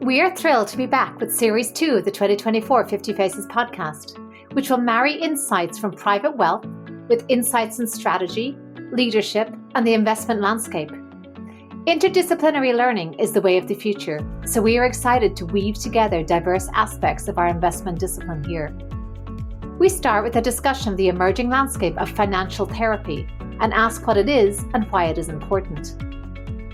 We are thrilled to be back with Series 2 of the 2024 Fiftyfaces Podcast, which will marry insights from private wealth with insights in strategy, leadership, and the investment landscape. Interdisciplinary learning is the way of the future, so we are excited to weave together diverse aspects of our investment discipline here. We start with a discussion of the emerging landscape of financial therapy and ask what it is and why it is important.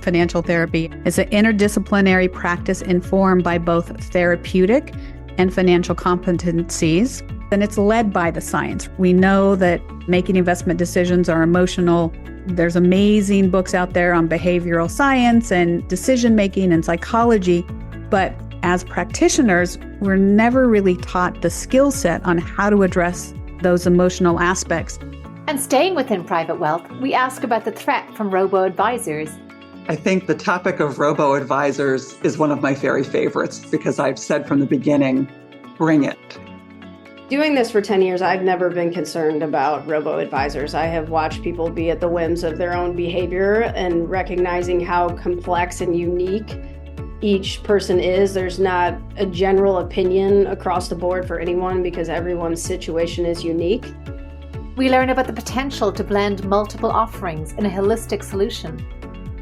Financial therapy is an interdisciplinary practice informed by both therapeutic and financial competencies, and it's led by the science. We know that making investment decisions are emotional. There's amazing books out there on behavioral science and decision-making and psychology, but as practitioners, we're never really taught the skill set on how to address those emotional aspects. And staying within private wealth, we ask about the threat from robo-advisers. I think the topic of robo-advisers is one of my very favorites because I've said from the beginning, bring it. Doing this for 10 years, I've never been concerned about robo-advisors. I have watched people be at the whims of their own behavior and recognizing how complex and unique each person is. There's not a general opinion across the board for anyone because everyone's situation is unique. We learn about the potential to blend multiple offerings in a holistic solution.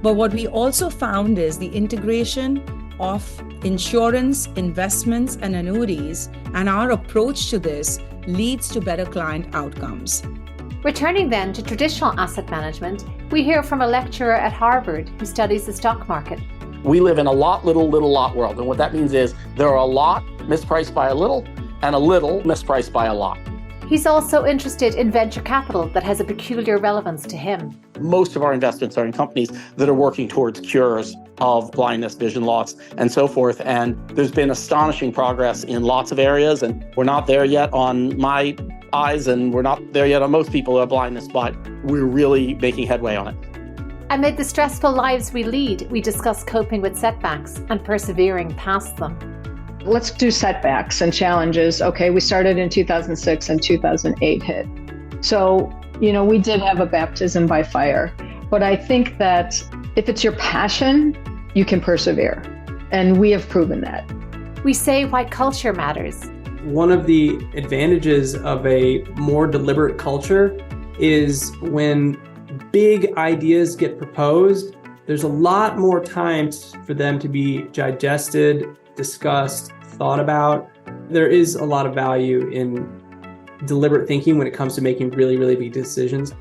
But what we also found is the integration of insurance, investments, and annuities, and our approach to this leads to better client outcomes. Returning then to traditional asset management, we hear from a lecturer at Harvard who studies the stock market. We live in a lot, little lot world. And what that means is there are a lot mispriced by a little and a little mispriced by a lot. He's also interested in venture capital that has a peculiar relevance to him. Most of our investments are in companies that are working towards cures of blindness, vision loss, and so forth. And there's been astonishing progress in lots of areas, and we're not there yet on my eyes, and we're not there yet on most people who have blindness, but we're really making headway on it. Amid the stressful lives we lead, we discuss coping with setbacks and persevering past them. Let's do setbacks and challenges. Okay, we started in 2006 and 2008 hit. So, we did have a baptism by fire. But I think that if it's your passion, you can persevere. And we have proven that. We say why culture matters. One of the advantages of a more deliberate culture is when big ideas get proposed, there's a lot more time for them to be digested, discussed, thought about. There is a lot of value in deliberate thinking when it comes to making really, really big decisions.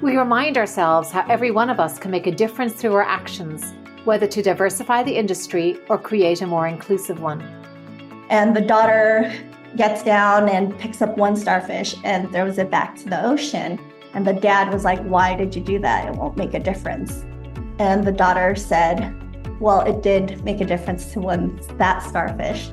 We remind ourselves how every one of us can make a difference through our actions, whether to diversify the industry or create a more inclusive one. And the daughter gets down and picks up one starfish and throws it back to the ocean. And the dad was like, "Why did you do that? It won't make a difference." And the daughter said, "Well, it did make a difference to that starfish."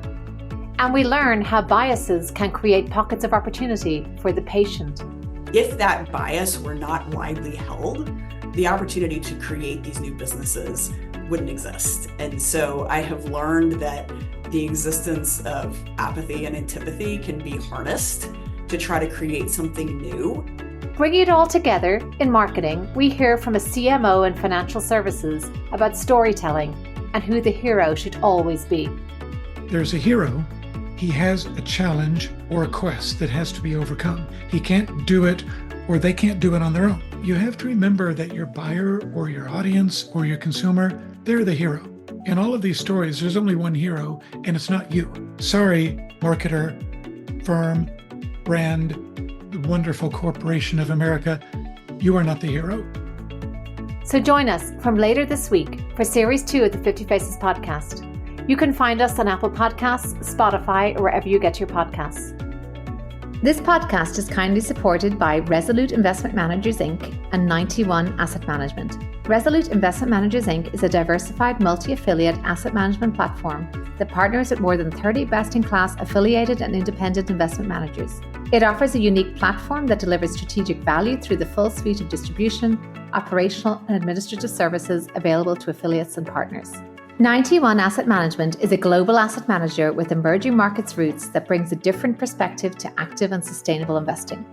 And we learn how biases can create pockets of opportunity for the patient. If that bias were not widely held, the opportunity to create these new businesses wouldn't exist. And so I have learned that the existence of apathy and antipathy can be harnessed to try to create something new. Bringing it all together, in marketing, we hear from a CMO in financial services about storytelling and who the hero should always be. There's a hero. He has a challenge or a quest that has to be overcome. He can't do it, or they can't do it on their own. You have to remember that your buyer or your audience or your consumer, they're the hero. In all of these stories, there's only one hero, and it's not you. Sorry, marketer, firm, brand, the wonderful corporation of America, you are not the hero. So join us from later this week for Series 2 of the Fiftyfaces Podcast. You can find us on Apple Podcasts, Spotify, or wherever you get your podcasts. This podcast is kindly supported by Resolute Investment Managers, Inc. and 91 Asset Management. Resolute Investment Managers, Inc. is a diversified multi-affiliate asset management platform that partners with more than 30 best-in-class affiliated and independent investment managers. It offers a unique platform that delivers strategic value through the full suite of distribution, operational, and administrative services available to affiliates and partners. 91 Asset Management is a global asset manager with emerging markets roots that brings a different perspective to active and sustainable investing.